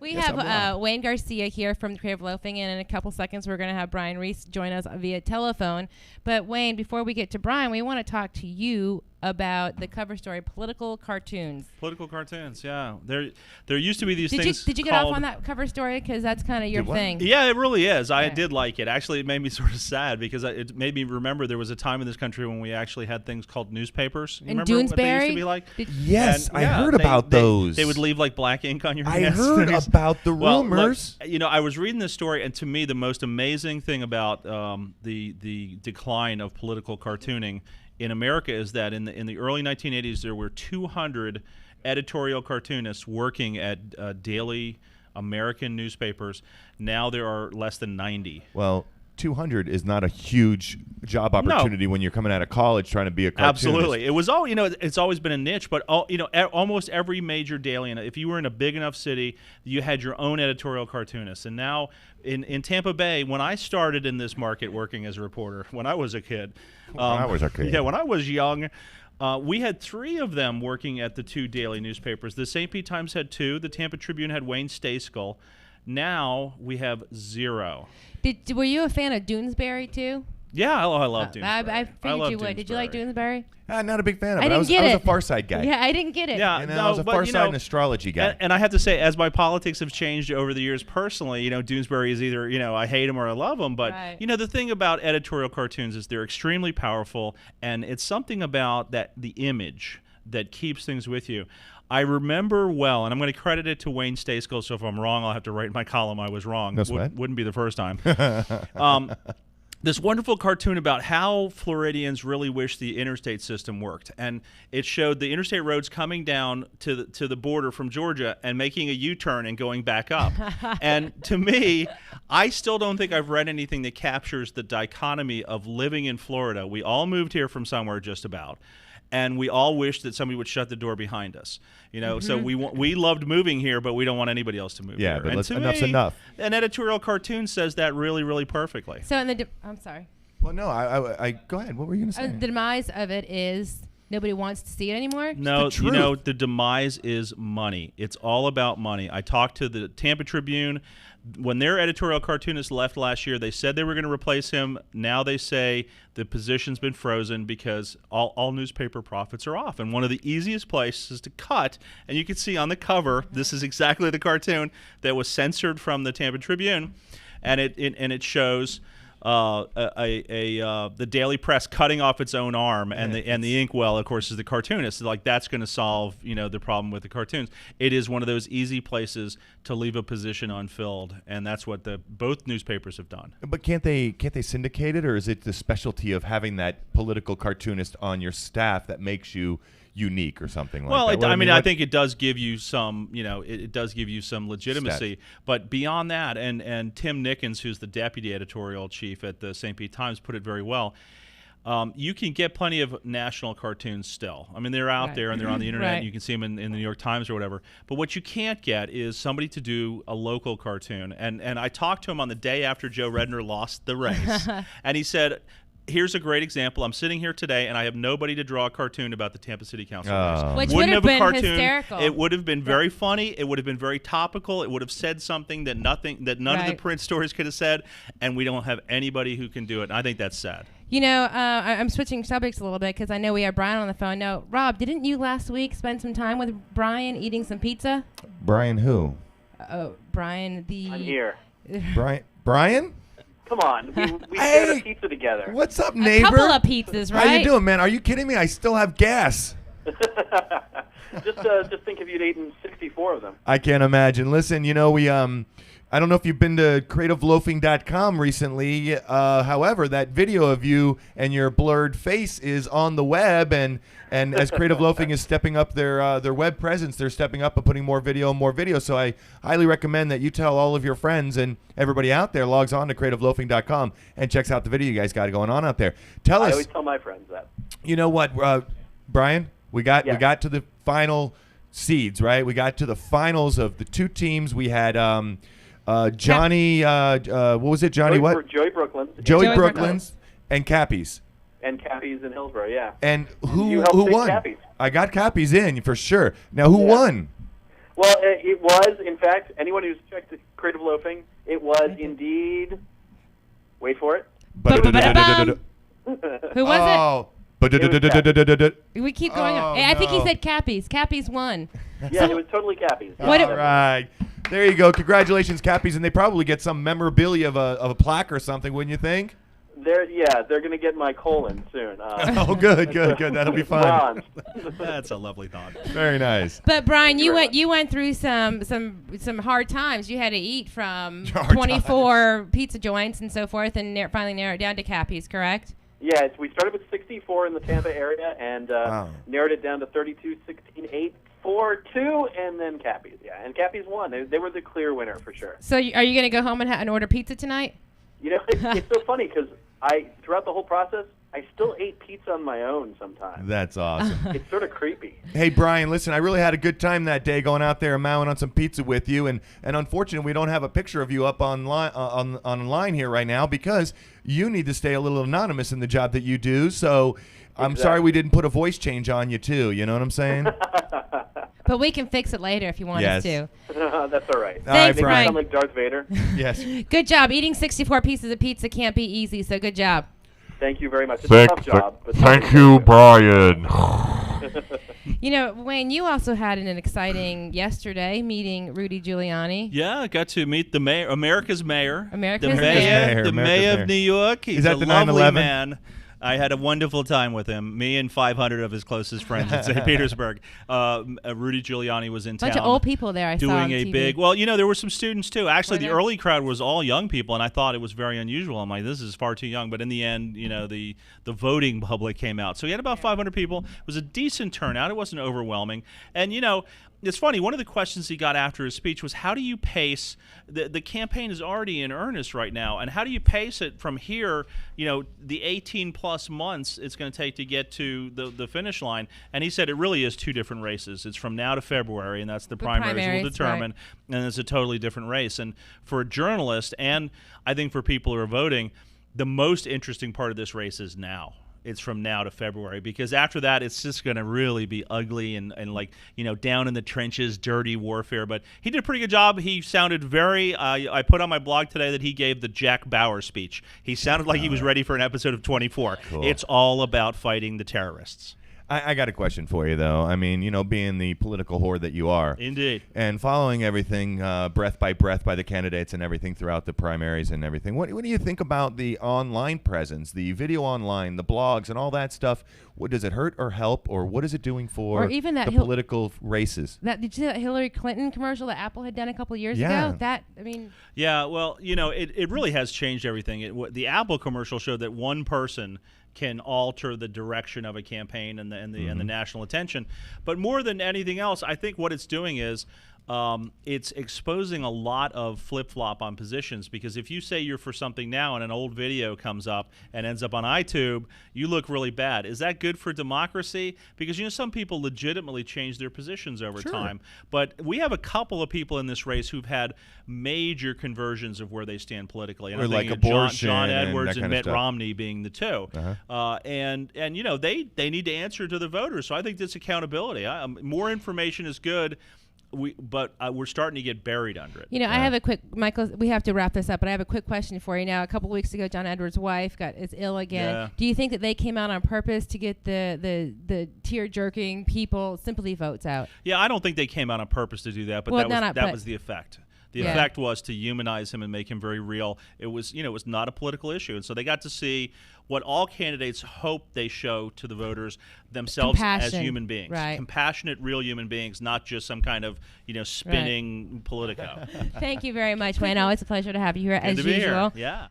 We Yes, I'm have Wayne Garcia here from Creative Loafing, and in a couple seconds we're going to have Brian Ries join us via telephone. But Wayne, before we get to Brian, we want to talk to you about the cover story, political cartoons. Political cartoons, yeah. There used to be these Did things. you get off on that cover story? Because that's kind of your thing. Yeah, it really is. I did like it. Actually, it made me sort of sad because it made me remember there was a time in this country when we actually had things called newspapers. You remember what they used to be like? Yes, I heard about those. They would leave like black ink on your I hands. heard about the rumors. Look, you know, I was reading this story, and to me, the most amazing thing about the decline of political cartooning in America is that in the early 1980s there were 200 editorial cartoonists working at daily American newspapers. Now there are less than 90. Well, 200 is not a huge job opportunity when you're coming out of college trying to be a cartoonist. Absolutely. It was all, you know, it's always been a niche, but almost every major daily, and if you were in a big enough city, you had your own editorial cartoonist. And now in Tampa Bay, when I started in this market working as a reporter, when I was a kid. When I was a kid. Yeah, when I was young, we had 3 of them working at the 2 daily newspapers. The St. Pete Times had 2. The Tampa Tribune had Wayne Stayskull. Now we have 0. Were you a fan of Doonesbury too? Yeah, I love Doonesbury. I figured you would. Did you like Doonesbury? I'm not a big fan of it. I was a Far Side guy. Yeah, I didn't get it. Yeah, I was a Far Side and astrology guy. And I have to say, as my politics have changed over the years personally, you know, Doonesbury is either, you know, I hate him or I love him. But, you know, the thing about editorial cartoons is they're extremely powerful, and it's something about the image that keeps things with you. I remember well, and I'm going to credit it to Wayne Stayskull, so if I'm wrong, I'll have to write in my column I was wrong. No sweat. Wouldn't be the first time. This wonderful cartoon about how Floridians really wish the interstate system worked. And it showed the interstate roads coming down to the border from Georgia and making a U-turn and going back up. And to me, I still don't think I've read anything that captures the dichotomy of living in Florida. We all moved here from somewhere just about. And we all wish that somebody would shut the door behind us, you know. So we loved moving here, but we don't want anybody else to move here. Yeah, but enough's enough. An editorial cartoon says that really, really perfectly. So I'm sorry. Well, no, I go ahead. What were you going to say? The demise of it is nobody wants to see it anymore? No, you know, the demise is money. It's all about money. I talked to the Tampa Tribune. When their editorial cartoonist left last year, they said they were going to replace him. Now they say the position's been frozen because all newspaper profits are off. And one of the easiest places to cut, and you can see on the cover, this is exactly the cartoon that was censored from the Tampa Tribune, and it shows the Daily Press cutting off its own arm, and the inkwell, of course, is the cartoonist. Like, that's going to solve, you know, the problem with the cartoons. It is one of those easy places to leave a position unfilled, and that's what both newspapers have done. But can't they syndicate it, or is it the specialty of having that political cartoonist on your staff that makes you unique or something like that? Well, I mean, I think it does give you some, you know, it does give you some legitimacy. Stats. But beyond that, and Tim Nickens, who's the deputy editorial chief at the St. Pete Times, put it very well. You can get plenty of national cartoons still. I mean, they're out there and they're on the internet. And you can see them in the New York Times or whatever. But what you can't get is somebody to do a local cartoon. And I talked to him on the day after Joe Redner lost the race, and he said, here's a great example. I'm sitting here today, and I have nobody to draw a cartoon about the Tampa City Council race. Which would have been hysterical. It would have been very funny. It would have been very topical. It would have said something that none of the print stories could have said, and we don't have anybody who can do it. And I think that's sad. You know, I'm switching subjects a little bit because I know we have Brian on the phone. Now, Rob, didn't you last week spend some time with Brian eating some pizza? Brian who? Brian the... I'm here. Brian? Come on, we shared a pizza together. What's up, neighbor? A couple of pizzas, right? How you doing, man? Are you kidding me? I still have gas. Just think if you'd eaten 64 of them. I can't imagine. Listen, you know, we I don't know if you've been to creativeloafing.com recently. However, that video of you and your blurred face is on the web, and as Creative Loafing is stepping up their web presence, they're stepping up and putting more video. So I highly recommend that you tell all of your friends and everybody out there logs on to creativeloafing.com and checks out the video you guys got going on out there. I always tell my friends that. You know what, Brian? We got to the final seeds, right? We got to the finals of the 2 teams. We had Johnny, what was it? Johnny what? Joey Brooklyn. Joey Brooklyn's and Cappy's. And Cappy's in Hillsborough, yeah. And who you helped won? Cappy's. I got Cappy's in for sure. Now, who won? Well, it was, in fact, anyone who's checked the Creative Loafing, it was indeed, wait for it. Ba-da-ba-da-bum. Who was Oh. it? We keep going Oh, on. Hey, I think he no. said Cappies. Cappies won. Yeah, it was totally Cappy's. What All right. There you go. Congratulations, Cappies. And they probably get some memorabilia of a plaque or something, wouldn't you think? They're going to get my colon soon. Oh, good. That'll be fun. Bronze. That's a lovely thought. Very nice. But Brian, you Right. went through some hard times. You had to eat from Hard 24 pizza joints and so forth, and finally narrow it down to Cappies, correct? Yeah, we started with 64 in the Tampa area and Wow. narrowed it down to 32, 16, 8, 4, 2, and then Cappy's. Yeah, and Cappy's won. They were the clear winner for sure. So are you going to go home and order pizza tonight? You know, it's so funny because throughout the whole process, I still ate pizza on my own sometimes. That's awesome. It's sort of creepy. Hey, Brian, listen, I really had a good time that day going out there and mowing on some pizza with you. And unfortunately, we don't have a picture of you up online here right now because you need to stay a little anonymous in the job that you do. So I'm sorry we didn't put a voice change on you, too. You know what I'm saying? But we can fix it later if you want us to. That's all right. All right, Thanks, Make me Brian. sound like Darth Vader. Yes. Good job. Eating 64 pieces of pizza can't be easy, so good job. Thank you very much. It's a tough job. But Thank you, Brian. You know, Wayne, you also had an exciting yesterday meeting Rudy Giuliani. Yeah, I got to meet the mayor, America's mayor. America's the mayor. The America's mayor mayor. of New York. He's Is that a the lovely 9/11? man. I had a wonderful time with him. Me and 500 of his closest friends in St. Petersburg. Rudy Giuliani was in Bunch town. of old people there. I saw on Doing a TV. big, well, you know, there were some students too. Actually, Were the there? early crowd was all young people, and I thought it was very unusual. I'm like, this is far too young. But in the end, you know, the voting public came out. So he had about 500 people. It was a decent turnout. It wasn't overwhelming. And, you know, it's funny, one of the questions he got after his speech was, how do you pace, the campaign is already in earnest right now, and how do you pace it from here, you know, the 18-plus months it's going to take to get to the finish line? And he said it really is two different races. It's from now to February, and that's the primaries will determine, and it's a totally different race. And for a journalist, and I think for people who are voting, the most interesting part of this race is now. It's from now to February, because after that, it's just going to really be ugly and like, you know, down in the trenches, dirty warfare. But he did a pretty good job. He sounded very, I put on my blog today that he gave the Jack Bauer speech. He sounded like he was ready for an episode of 24. Cool. It's all about fighting the terrorists. I got a question for you, though. I mean, you know, being the political whore that you are. Indeed. And following everything breath by breath by the candidates and everything throughout the primaries and everything. What do you think about the online presence, the video online, the blogs, and all that stuff? What does it hurt or help, or what is it doing for Or even that the political races? Did you see that Hillary Clinton commercial that Apple had done a couple of years Yeah. ago? Yeah, well, you know, it really has changed everything. The Apple commercial showed that one person can alter the direction of a campaign and the national attention. But more than anything else, I think what it's doing is it's exposing a lot of flip-flop on positions, because if you say you're for something now and an old video comes up and ends up on iTube, you look really bad. Is that good for democracy? Because, you know, some people legitimately change their positions over time. But we have a couple of people in this race who've had major conversions of where they stand politically. And Or I'm like thinking of abortion John and Edwards that and kind of Mitt stuff. Romney being the two. And you know, they need to answer to the voters. So I think this accountability. More information is good. But we're starting to get buried under it. You know, I have a quick, Michael, we have to wrap this up, but I have a quick question for you now. A couple of weeks ago, John Edwards' wife is ill again. Yeah. Do you think that they came out on purpose to get the tear-jerking people sympathy votes out? Yeah, I don't think they came out on purpose to do that, but Well, that was the effect. The effect was to humanize him and make him very real. It was, you know, it was not a political issue, and so they got to see what all candidates hope they show to the voters themselves as human beings, compassionate, real human beings, not just some kind of, you know, spinning Politico. Thank you very much, Wayne. Always a pleasure to have you here Good as to be usual. here. Yeah.